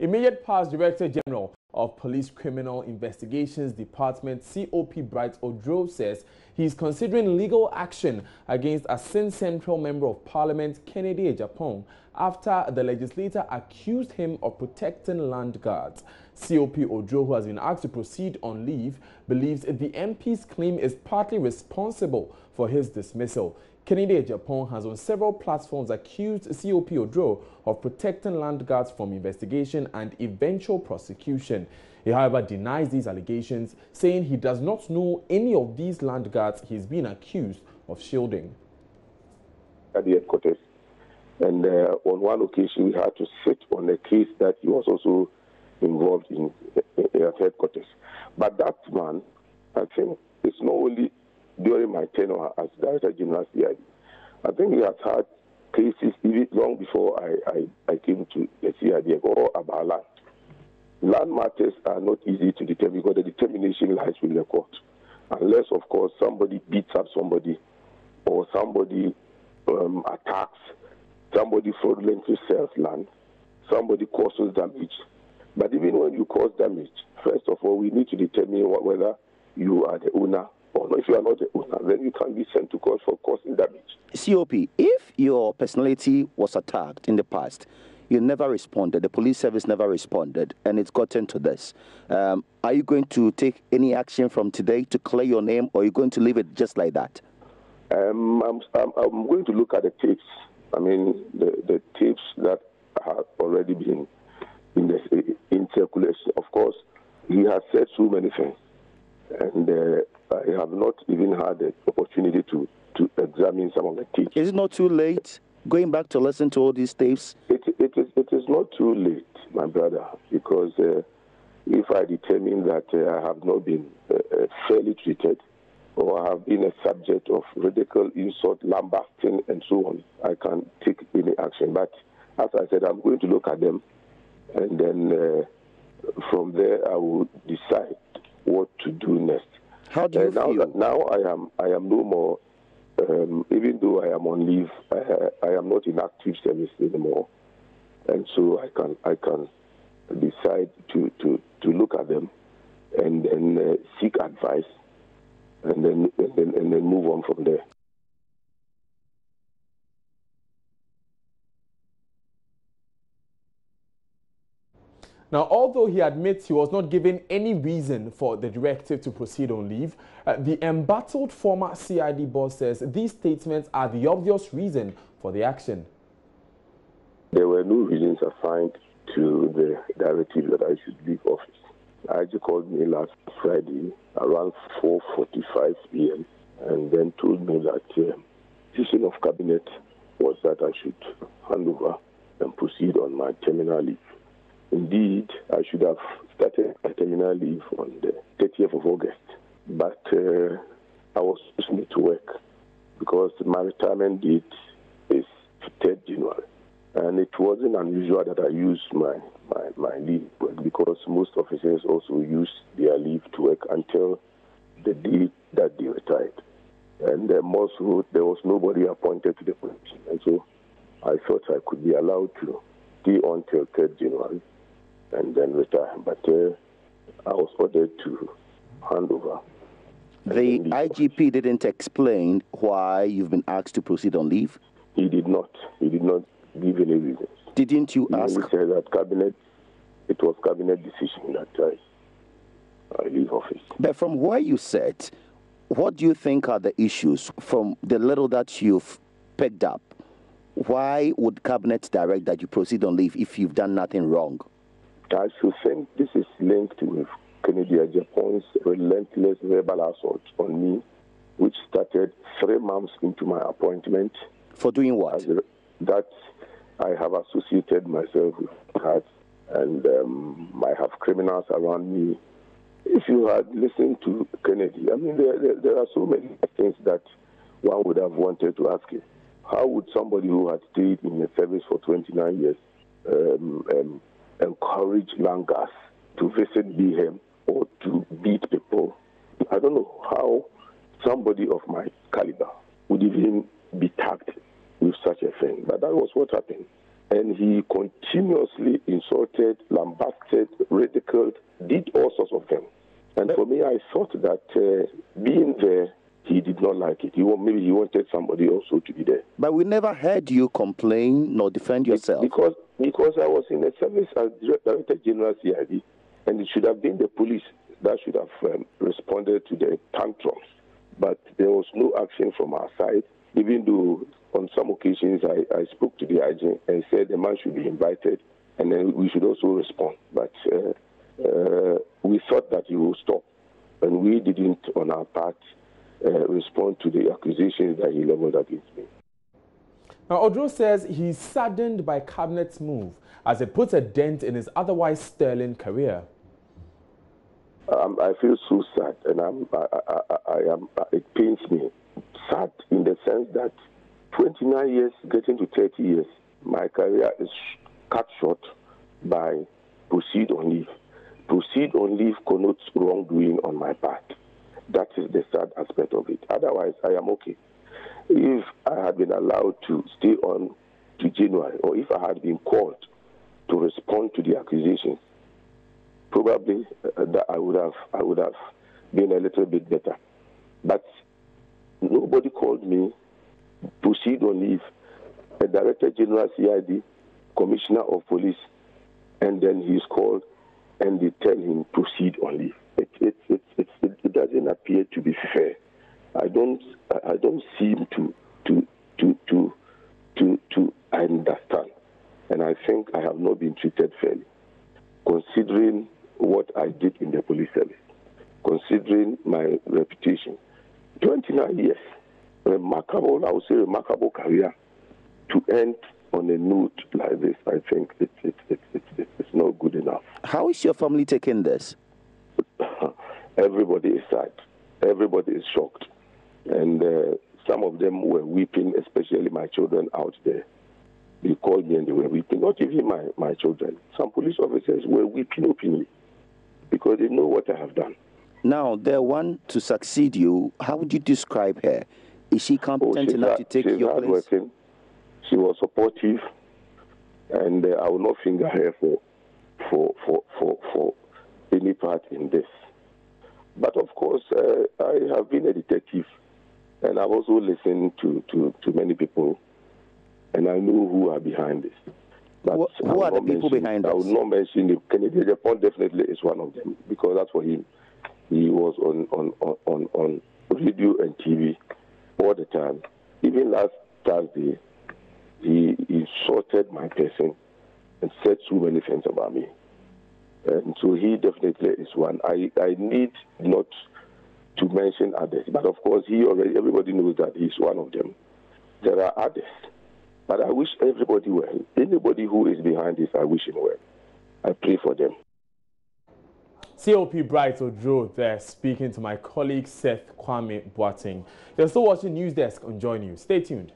Immediate past Director General of Police Criminal Investigations Department, COP Bright Odro, says he is considering legal action against Asin Central Member of Parliament Kennedy Agyapong after the legislator accused him of protecting land guards. COP Odro, who has been asked to proceed on leave, believes the MP's claim is partly responsible for his dismissal. Kennedy Agyapong has on several platforms accused COP Odro of protecting land guards from investigation and eventual prosecution. He, however, denies these allegations, saying he does not know any of these land guards he's been accused of shielding. At the headquarters, and on one occasion we had to sit on a case that he was also involved in at headquarters. But that man, I think, it's not only during my tenure as Director General CID. I think he has had cases even long before I came to the CID or about land. Land matters are not easy to determine because the determination lies with the court. Unless, of course, somebody beats up somebody or somebody attacks, somebody fraudulently sells land, somebody causes damage. But even when you cause damage, first of all, we need to determine whether you are the owner or not. If you are not the owner, then you can be sent to court for causing damage. COP, if your personality was attacked in the past, you never responded, the police service never responded, and it's gotten to this. Are you going to take any action from today to clear your name, or are you going to leave it just like that? I'm going to look at the tapes. I mean, the tapes that have already been in circulation. Of course, he has said so many things, and I have not even had the opportunity to examine some of the tapes. Is it not too late going back to listen to all these tapes? It is not too late, my brother, because if I determine that I have not been fairly treated or I have been a subject of ridicule, insult, lambasting, and so on, I can take any action. But as I said, I'm going to look at them, and then from there I will decide what to do next. How do you feel? Now I am no more, even though I am on leave, I am not in active service anymore. And so I can decide to look at them and then seek advice and then move on from there. Now, although he admits he was not given any reason for the directive to proceed on leave, the embattled former CID boss says these statements are the obvious reason for the action. There were no reasons assigned to the directive that I should leave office. IG called me last Friday around 4:45 p.m. and then told me that the decision of cabinet was that I should hand over and proceed on my terminal leave. Indeed, I should have started my terminal leave on the 30th of August, but I was supposed to work because my retirement date is 3rd January. And it wasn't unusual that I used my leave because most officers also use their leave to work until the day that they retired. And also, there was nobody appointed to the position. And so I thought I could be allowed to stay until 3rd January and then retire. But I was ordered to hand over. The IGP didn't explain why you've been asked to proceed on leave? He did not. He did not give any reasons. Didn't you ask? He said that it was cabinet decision that I leave office. But from what you said, what do you think are the issues from the little that you've picked up? Why would cabinet direct that you proceed on leave if you've done nothing wrong? I should think this is linked with Kennedy Agyapong's relentless verbal assault on me, which started 3 months into my appointment. For doing what? That I have associated myself with cards, and I have criminals around me. If you had listened to Kennedy, I mean, there are so many things that one would have wanted to ask him. How would somebody who had stayed in the service for 29 years encourage Langas to visit Behem or to beat people? I don't know how somebody of my caliber would even be tagged with such a thing. But that was what happened. And he continuously insulted, lambasted, ridiculed, did all sorts of things. And for me, I thought that being there, he did not like it. Maybe he wanted somebody also to be there. But we never heard you complain nor defend yourself. Because I was in the service as Director General CID, and it should have been the police that should have responded to the tantrums. But there was no action from our side, even though on some occasions I spoke to the IG and said the man should be invited and then we should also respond. But we thought that he would stop, and we didn't on our part respond to the accusations that he leveled against me. Now, Odro says he's saddened by Cabinet's move as it puts a dent in his otherwise sterling career. I feel so sad, and it pains me. Sad in the sense that 29 years, getting to 30 years, my career is cut short by proceed on leave. Proceed on leave connotes wrongdoing on my part. That is the sad aspect of it. Otherwise, I am okay. If I had been allowed to stay on to January, or if I had been called to respond to the accusations, probably that I would have been a little bit better. But nobody called me, proceed on leave, a Director General CID, Commissioner of Police, and then he's called and they tell him proceed on leave. It doesn't appear to be fair. I don't seem to understand, and I think I have not been treated fairly, considering what I did in the police service, considering my reputation. 29 years, remarkable, I would say remarkable career, to end on a note like this. I think it's not good enough. How is your family taking this? Everybody is sad. Everybody is shocked. And some of them were weeping, especially my children out there. They called me and they were weeping. Not even my children. Some police officers were weeping openly because they know what I have done. Now, the one to succeed you, how would you describe her? Is she competent enough to take your place? Hardworking. She was supportive, and I will not finger her for any part in this. But of course, I have been a detective, and I've also listened to many people, and I know who are behind this. But who are the people behind this? I will not mention the Kennedy Agyapong. Definitely is one of them, because that's for him. He was on radio and TV all the time. Even last Thursday, he insulted my person and said so many things about me. And so he definitely is one. I need not to mention others, but of course everybody knows that he's one of them. There are others, but I wish everybody well. Anybody who is behind this, I wish him well. I pray for them. COP Bright Odro there speaking to my colleague Seth Kwame Boateng. You're still watching News Desk on Joy News. Stay tuned.